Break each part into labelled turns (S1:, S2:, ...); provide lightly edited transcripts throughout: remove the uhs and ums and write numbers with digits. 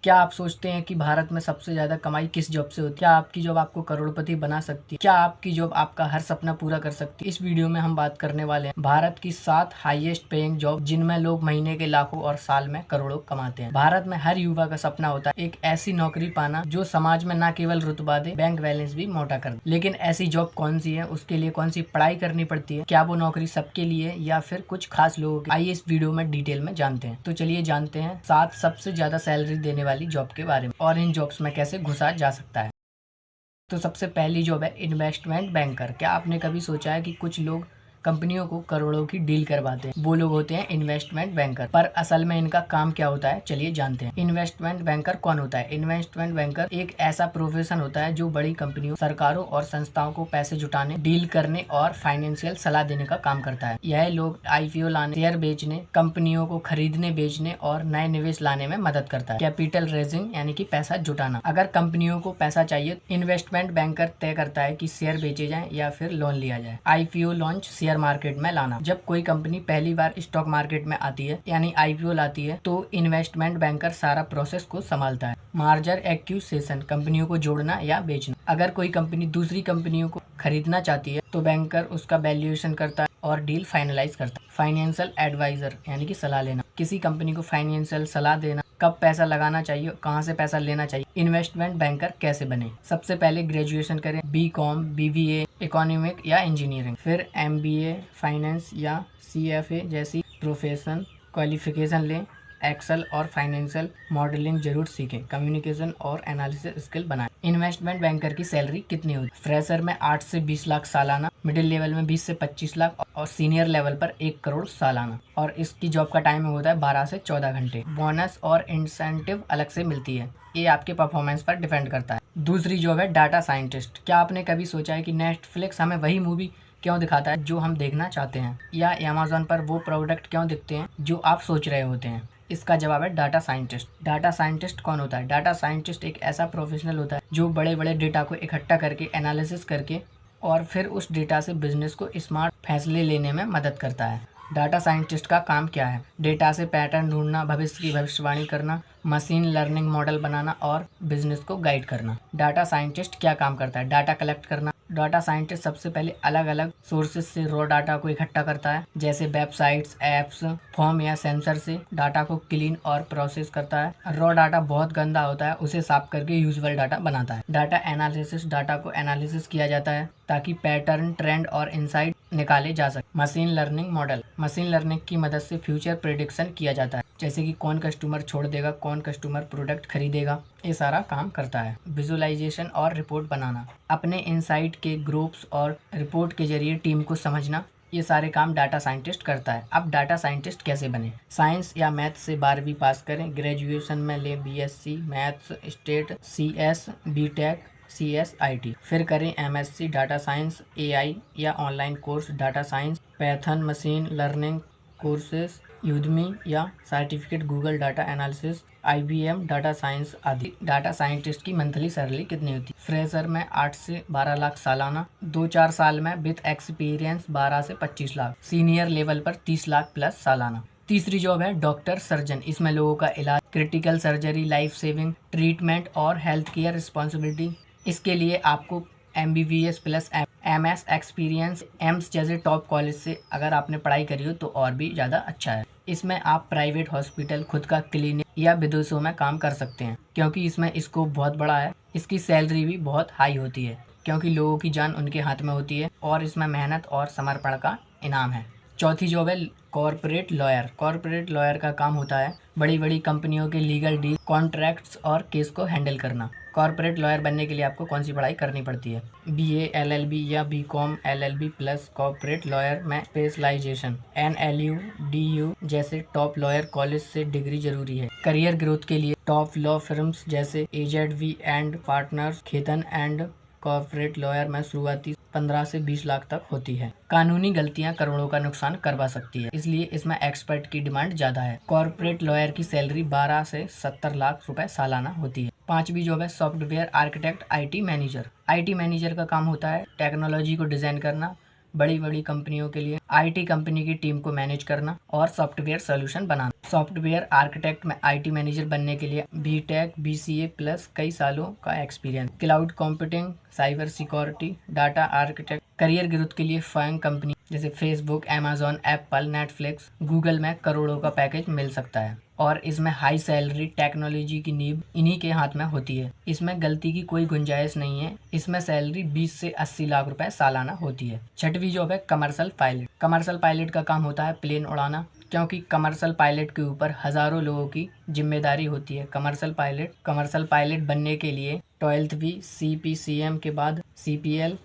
S1: क्या आप सोचते हैं कि भारत में सबसे ज्यादा कमाई किस जॉब से होती है? क्या आपकी जॉब आपको करोड़पति बना सकती है? क्या आपकी जॉब आपका हर सपना पूरा कर सकती है? इस वीडियो में हम बात करने वाले हैं भारत की 7 हाईएस्ट पेइंग जॉब जिनमें लोग महीने के लाखों और साल में करोड़ों कमाते हैं। भारत में हर युवा का सपना होता है एक ऐसी नौकरी पाना जो समाज में न केवल रुतबा दे, बैंक बैलेंस भी मोटा कर दे। लेकिन ऐसी जॉब कौन सी है, उसके लिए कौन सी पढ़ाई करनी पड़ती है, क्या वो नौकरी सबके लिए या फिर कुछ खास लोगों की? आइए इस वीडियो में डिटेल में जानते हैं। तो चलिए जानते हैं 7 सबसे ज्यादा सैलरी देने वाली जॉब के बारे में और इन जॉब्स में कैसे घुसा जा सकता है। तो सबसे पहली जॉब है इन्वेस्टमेंट बैंकर। क्या आपने कभी सोचा है कि कुछ लोग कंपनियों को करोड़ों की डील करवाते हैं, वो लोग होते हैं इन्वेस्टमेंट बैंकर। पर असल में इनका काम क्या होता है, चलिए जानते हैं। इन्वेस्टमेंट बैंकर कौन होता है? इन्वेस्टमेंट बैंकर एक ऐसा प्रोफेशन होता है जो बड़ी कंपनियों, सरकारों और संस्थाओं को पैसे जुटाने, डील करने और फाइनेंशियल सलाह देने का काम करता है। यह लोग आईपीओ लाने, शेयर बेचने, कंपनियों को खरीदने बेचने और नए निवेश लाने में मदद करता है। कैपिटल रेजिंग यानी कि पैसा जुटाना। अगर कंपनियों को पैसा चाहिए, इन्वेस्टमेंट बैंकर तय करता है कि शेयर बेचे जाएं या फिर लोन लिया जाए। आईपीओ लॉन्च, शेयर मार्केट में लाना। जब कोई कंपनी पहली बार स्टॉक मार्केट में आती है यानी आईपीओ लाती है तो इन्वेस्टमेंट बैंकर सारा प्रोसेस को संभालता है। मार्जर एक्विजिशन, कंपनियों को जोड़ना या बेचना। अगर कोई कंपनी दूसरी कंपनियों को खरीदना चाहती है तो बैंकर उसका वैल्यूएशन करता है और डील फाइनलाइज करता है। फाइनेंशियल एडवाइजर यानी कि सलाह लेना। किसी कंपनी को फाइनेंशियल सलाह देना, कब पैसा लगाना चाहिए, कहाँ से पैसा लेना चाहिए। इन्वेस्टमेंट बैंकर कैसे बने? सबसे पहले ग्रेजुएशन करें, बीकॉम, बीबीए, इकोनॉमिक या इंजीनियरिंग, फिर एमबीए, फाइनेंस या सीएफए जैसी प्रोफेशन क्वालिफिकेशन लें। एक्सेल और फाइनेंशियल मॉडलिंग जरूर सीखें। कम्युनिकेशन और एनालिसिस स्किल बनाएं। इन्वेस्टमेंट बैंकर की सैलरी कितनी होती है? फ्रेशर में 8 से 20 लाख सालाना, मिडिल लेवल में 20 से 25 लाख और सीनियर लेवल पर 1 करोड़ सालाना। और इसकी जॉब का टाइम होता है 12 से 14 घंटे। बोनस और इंसेंटिव अलग से मिलती है, ये आपके परफॉर्मेंस पर डिपेंड करता है। दूसरी जॉब है डाटा साइंटिस्ट। क्या आपने कभी सोचा है कि नेटफ्लिक्स हमें वही मूवी क्यों दिखाता है जो हम देखना चाहते हैं, या अमेज़न पर वो प्रोडक्ट क्यों दिखते हैं जो आप सोच रहे होते हैं? इसका जवाब है डाटा साइंटिस्ट। डाटा साइंटिस्ट कौन होता है? डाटा साइंटिस्ट एक ऐसा प्रोफेशनल होता है जो बड़े बड़े डेटा को इकट्ठा करके, एनालिसिस करके और फिर उस डेटा से बिजनेस को स्मार्ट फैसले लेने में मदद करता है। डाटा साइंटिस्ट का काम क्या है? डेटा से पैटर्न ढूंढना, भविष्य की भविष्यवाणी करना, मशीन लर्निंग मॉडल बनाना और बिजनेस को गाइड करना। डाटा साइंटिस्ट क्या काम करता है? डाटा कलेक्ट करना। डाटा साइंटिस्ट सबसे पहले अलग अलग सोर्सेज से रॉ डाटा को इकट्ठा करता है, जैसे वेबसाइट्स, एप्स, फॉर्म या सेंसर से डाटा को क्लीन और प्रोसेस करता है। रॉ डाटा बहुत गंदा होता है, उसे साफ करके यूजफुल डाटा बनाता है। डाटा एनालिसिस, डाटा को एनालिसिस किया जाता है ताकि पैटर्न, ट्रेंड और इंसाइट निकाले जा सके। Machine learning model, machine learning की मदद से फ्यूचर प्रेडिक्शन किया जाता है, जैसे कि कौन कस्टमर छोड़ देगा, कौन कस्टमर प्रोडक्ट खरीदेगा, ये सारा काम करता है। विजुअलाइजेशन और रिपोर्ट बनाना, अपने इंसाइट के ग्रुप्स और रिपोर्ट के जरिए टीम को समझना, ये सारे काम डाटा साइंटिस्ट करता है। अब डाटा साइंटिस्ट कैसे बने? साइंस या मैथ से 12वीं पास करें, ग्रेजुएशन में ले BSc maths, stat, CS, BTech, CSIT, फिर करें MSc डाटा साइंस, AI या online course data science, Python machine learning courses, Udemy या certificate Google data analysis, IBM data science आदि। डाटा साइंटिस्ट की मंथली सैलरी कितनी होती है? फ्रेशर में 8 से 12 लाख सालाना, 2-4 साल में विद एक्सपीरियंस 12 से 25 लाख, सीनियर लेवल पर 30 लाख प्लस सालाना। तीसरी जॉब है डॉक्टर सर्जन। इसमें लोगों का इलाज, critical surgery, life saving treatment और हेल्थ केयर रिस्पॉन्सिबिलिटी। इसके लिए आपको MBBS plus MS experience, AIIMS जैसे टॉप कॉलेज से अगर आपने पढ़ाई करी हो तो और भी ज़्यादा अच्छा है। इसमें आप प्राइवेट हॉस्पिटल, खुद का क्लिनिक या विदेशों में काम कर सकते हैं, क्योंकि इसमें स्कोप बहुत बड़ा है। इसकी सैलरी भी बहुत हाई होती है क्योंकि लोगों की जान उनके हाथ में होती है और इसमें मेहनत और समर्पण का इनाम है। चौथी जॉब है कॉर्पोरेट लॉयर। कॉर्पोरेट लॉयर का काम होता है बड़ी बड़ी कंपनियों के लीगल डील, कॉन्ट्रैक्ट्स और केस को हैंडल करना। कॉर्पोरेट लॉयर बनने के लिए आपको कौन सी पढ़ाई करनी पड़ती है? BA LLB या BCom LLB plus corporate lawyer में स्पेशलाइजेशन, NLU DU जैसे टॉप लॉयर कॉलेज से डिग्री जरूरी है। करियर ग्रोथ के लिए टॉप लॉ फर्म्स जैसे AZV and partners, Khetan and corporate lawyer में शुरुआती 15 से 20 लाख तक होती है। कानूनी गलतियां करोड़ों का नुकसान करवा सकती है, इसलिए इसमें एक्सपर्ट की डिमांड ज्यादा है। कॉर्पोरेट लॉयर की सैलरी 12 से 70 लाख रुपए सालाना होती है। पांचवी जॉब है software architect IT manager. IT manager का काम होता है टेक्नोलॉजी को डिजाइन करना, बड़ी बड़ी कंपनियों के लिए IT कंपनी की टीम को मैनेज करना और सॉफ्टवेयर सोल्यूशन बनाना। सॉफ्टवेयर आर्किटेक्ट में IT मैनेजर बनने के लिए BTech BCA प्लस कई सालों का experience. Cloud computing, cyber security, data architect. Career growth के लिए फर्म कंपनी जैसे Facebook, Amazon, Apple, Netflix, Google में करोड़ों का पैकेज मिल सकता है और इसमें हाई सैलरी, टेक्नोलॉजी की नींव इन्हीं के हाथ में होती है। इसमें गलती की कोई गुंजाइश नहीं है। इसमें सैलरी 20 से 80 लाख रुपए सालाना होती है। छठवीं जॉब है कमर्शियल पायलट। कमर्शियल पायलट का काम होता है प्लेन उड़ाना, क्योंकि कमर्शियल पायलट के ऊपर हजारों लोगों की जिम्मेदारी होती है। कमर्शियल पायलट बनने के लिए 12वीं CPCM के बाद CPL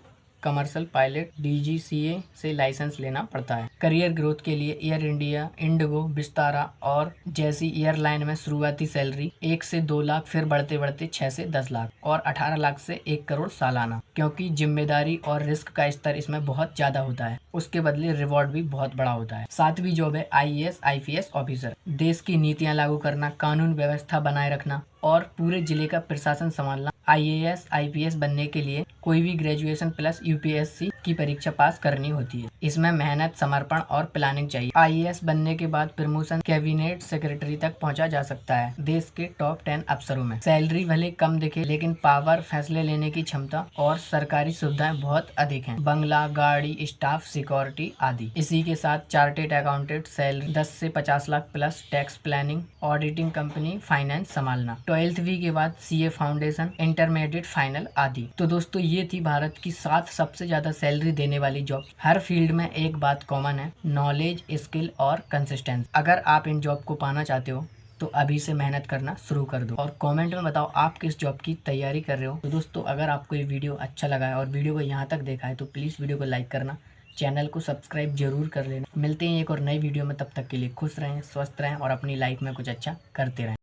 S1: कमर्शियल पायलट DGCA से लाइसेंस लेना पड़ता है। करियर ग्रोथ के लिए एयर इंडिया, इंडिगो, विस्तारा और जैसी एयरलाइन में शुरुआती सैलरी 1 से 2 लाख, फिर बढ़ते बढ़ते 6 से 10 लाख और 18 लाख से 1 करोड़ सालाना, क्योंकि जिम्मेदारी और रिस्क का स्तर इसमें बहुत ज्यादा होता है। उसके बदले रिवॉर्ड भी बहुत बड़ा होता है। 7वीं जॉब है IAS IPS ऑफिसर। देश की नीतियां लागू करना, कानून व्यवस्था बनाए रखना और पूरे जिले का प्रशासन संभालना। IAS IPS बनने के लिए कोई भी ग्रेजुएशन प्लस UPSC की परीक्षा पास करनी होती है। इसमें मेहनत, समर्पण और प्लानिंग चाहिए। IAS बनने के बाद प्रमोशन कैबिनेट सेक्रेटरी तक पहुंचा जा सकता है। देश के टॉप 10 अफसरों में। सैलरी भले कम दिखे, लेकिन पावर, फैसले लेने की क्षमता और सरकारी सुविधाएं बहुत अधिक हैं। बंगला, गाड़ी, स्टाफ, सिक्योरिटी आदि। इसी के साथ चार्टेड अकाउंटेंट सैलरी 10 से 50 lakh plus tax planning, auditing, company finance संभालना। 12वीं के बाद CA फाउंडेशन, इंटरमीडिएट, फाइनल आदि। तो दोस्तों ये थी भारत की 7 सबसे ज्यादा सैलरी देने वाली जॉब। हर फील्ड में एक बात कॉमन है, नॉलेज, स्किल और कंसिस्टेंसी। अगर आप इन जॉब को पाना चाहते हो तो अभी से मेहनत करना शुरू कर दो और कमेंट में बताओ आप किस जॉब की तैयारी कर रहे हो। तो दोस्तों अगर आपको ये वीडियो अच्छा लगा है और वीडियो को यहाँ तक देखा है तो प्लीज़ वीडियो को लाइक करना, चैनल को सब्सक्राइब जरूर कर लेना। मिलते हैं एक और नई वीडियो में, तब तक के लिए खुश रहें, स्वस्थ रहें और अपनी लाइफ में कुछ अच्छा करते रहें।